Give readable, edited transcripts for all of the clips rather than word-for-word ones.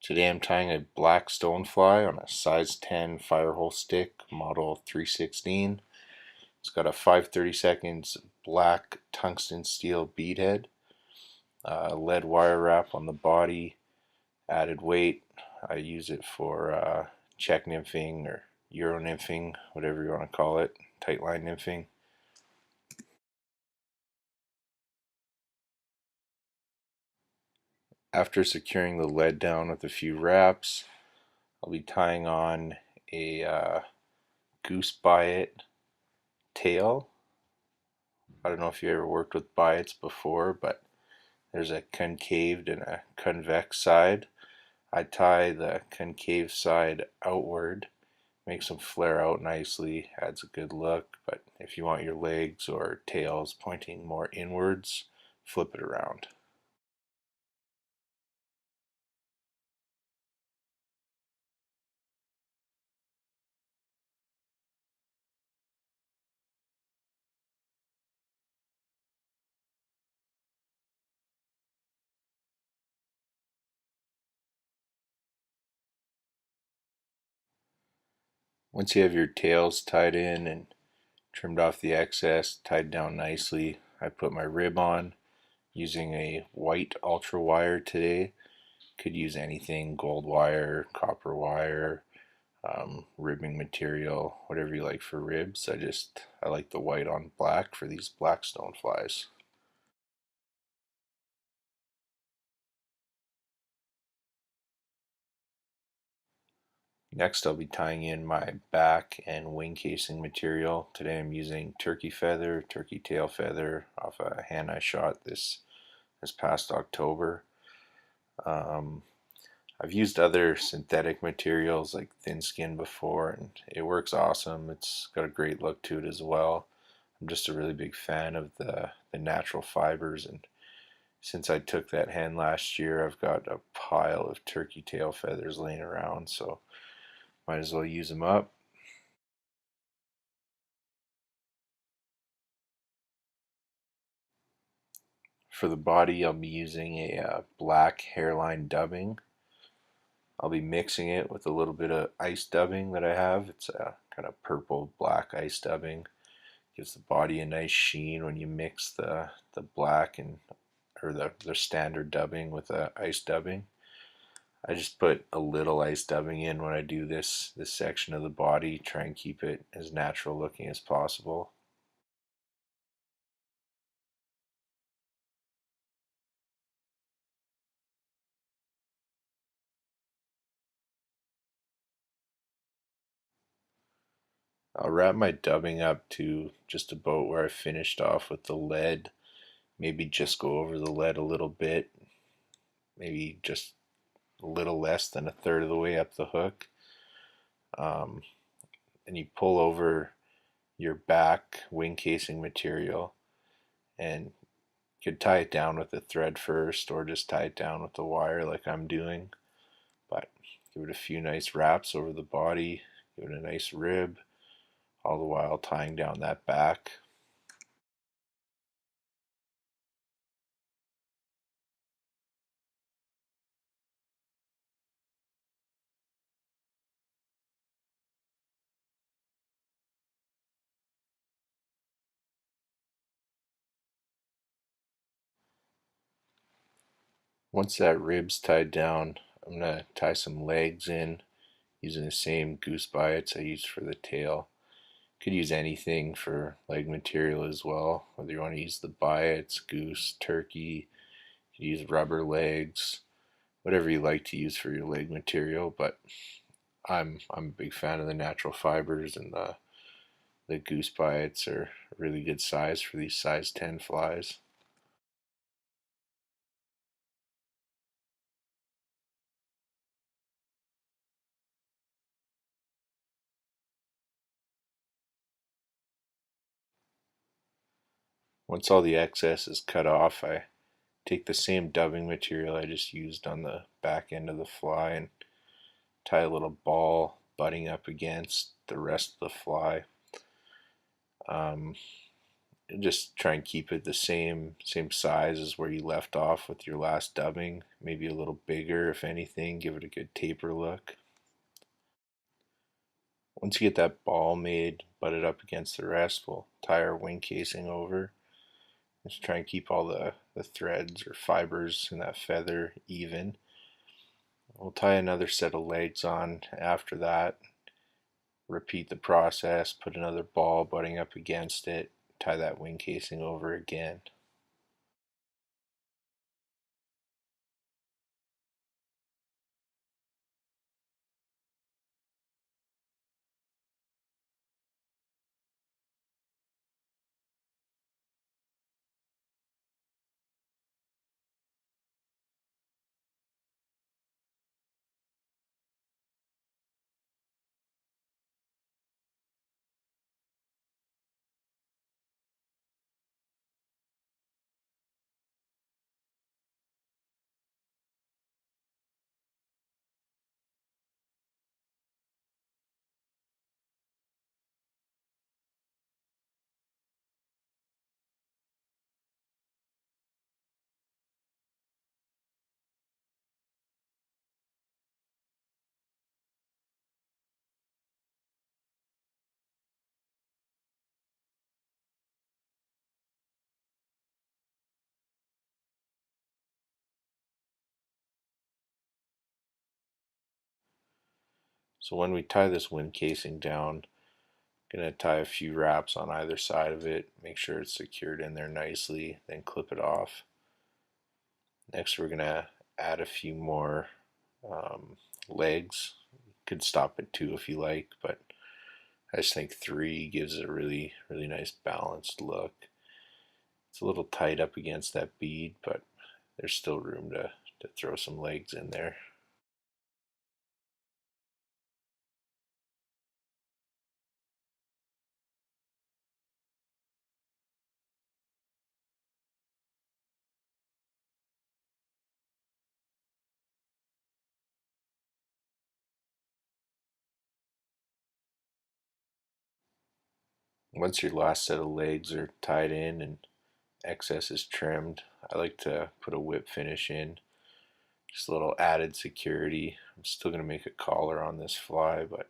Today I'm tying a black stonefly on a size 10 firehole stick, model 316. It's got a 5/32 black tungsten steel bead head, lead wire wrap on the body, added weight. I use it for check nymphing or Euro nymphing, whatever you want to call it, tight line nymphing. After securing the lead down with a few wraps, I'll be tying on a goose biot tail. I don't know if you ever worked with biots before, but there's a concaved and a convex side. I tie the concave side outward, makes them flare out nicely, adds a good look, but if you want your legs or tails pointing more inwards, flip it around. Once you have your tails tied in and trimmed off the excess, tied down nicely, I put my rib on using a white ultra wire today. Could use anything, gold wire, copper wire, ribbing material, whatever you like for ribs. I like the white on black for these black stoneflies. Next I'll be tying in my back and wing casing material. Today I'm using turkey feather, turkey tail feather off a hen I shot this past October. Um, I've used other synthetic materials like thin skin before, and it works awesome. It's got a great look to it as well. I'm just a really big fan of the natural fibers, and since I took that hen last year, I've got a pile of turkey tail feathers laying around, so might as well use them up. For the body, I'll be using a black hairline dubbing. I'll be mixing it with a little bit of ice dubbing that I have. It's a kind of purple black ice dubbing. Gives the body a nice sheen when you mix the black and or the standard dubbing with the ice dubbing. I just put a little ice dubbing in when I do this section of the body, try and keep it as natural looking as possible. I'll wrap my dubbing up to just about where I finished off with the lead. Maybe just go over the lead a little bit, maybe just a little less than a third of the way up the hook. Um, and you pull over your back wing casing material and you could tie it down with a thread first or just tie it down with the wire like I'm doing. But give it a few nice wraps over the body, give it a nice rib, all the while tying down that back. Once that rib's tied down, I'm going to tie some legs in using the same goose biots I used for the tail. Could use anything for leg material as well, whether you want to use the biots, goose, turkey, you could use rubber legs, whatever you like to use for your leg material, but I'm a big fan of the natural fibers, and the goose biots are a really good size for these size 10 flies. Once all the excess is cut off, I take the same dubbing material I just used on the back end of the fly and tie a little ball butting up against the rest of the fly. Um, just try and keep it the same size as where you left off with your last dubbing, maybe a little bigger if anything. Give it a good taper look. Once you get that ball made, butt it up against the rest, we'll tie our wing casing over. Just try and keep all the threads or fibers in that feather even. We'll tie another set of legs on after that. Repeat the process, put another ball butting up against it, tie that wing casing over again. So when we tie this wind casing down, I'm going to tie a few wraps on either side of it, make sure it's secured in there nicely, then clip it off. Next we're going to add a few more legs. You could stop at 2 if you like, but I just think 3 gives it a really nice balanced look. It's a little tight up against that bead, but there's still room to throw some legs in there. Once your last set of legs are tied in and excess is trimmed, I like to put a whip finish in. Just a little added security. I'm still going to make a collar on this fly, but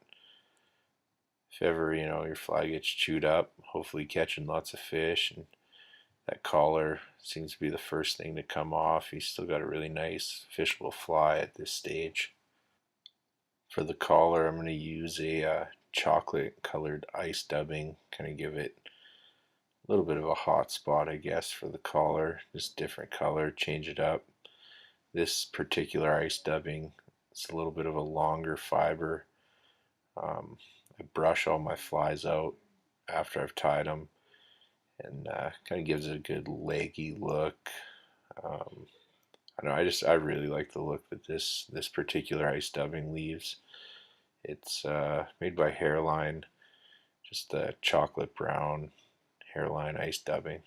if ever, your fly gets chewed up, hopefully catching lots of fish, and that collar seems to be the first thing to come off, you still got a really nice fishable fly at this stage. For the collar, I'm going to use a chocolate colored ice dubbing, kind of give it a little bit of a hot spot, I guess, for the collar. Just different color, change it up. This particular ice dubbing, it's a little bit of a longer fiber. I brush all my flies out after I've tied them, and kind of gives it a good leggy look. Um, I know I really like the look that this particular ice dubbing leaves. It's made by Hairline, just a chocolate brown Hairline ice dubbing.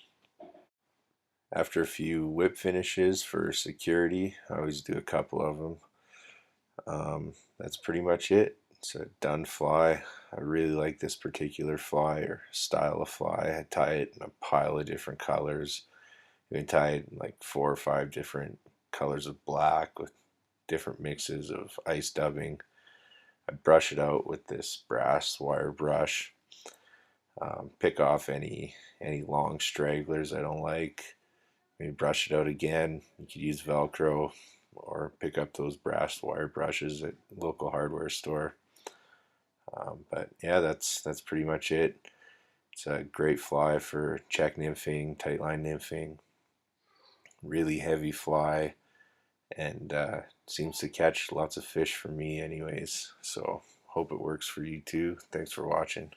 After a few whip finishes for security, I always do a couple of them. That's pretty much it. It's a done fly. I really like this particular fly or style of fly. I tie it in a pile of different colors. You can tie it in like 4 or 5 different colors of black with different mixes of ice dubbing. I brush it out with this brass wire brush. Pick off any long stragglers I don't like. Maybe brush it out again. You could use Velcro or pick up those brass wire brushes at local hardware store. But yeah, that's pretty much it. It's a great fly for check nymphing, tightline nymphing. Really heavy fly, and seems to catch lots of fish for me anyways. So hope it works for you too. Thanks for watching.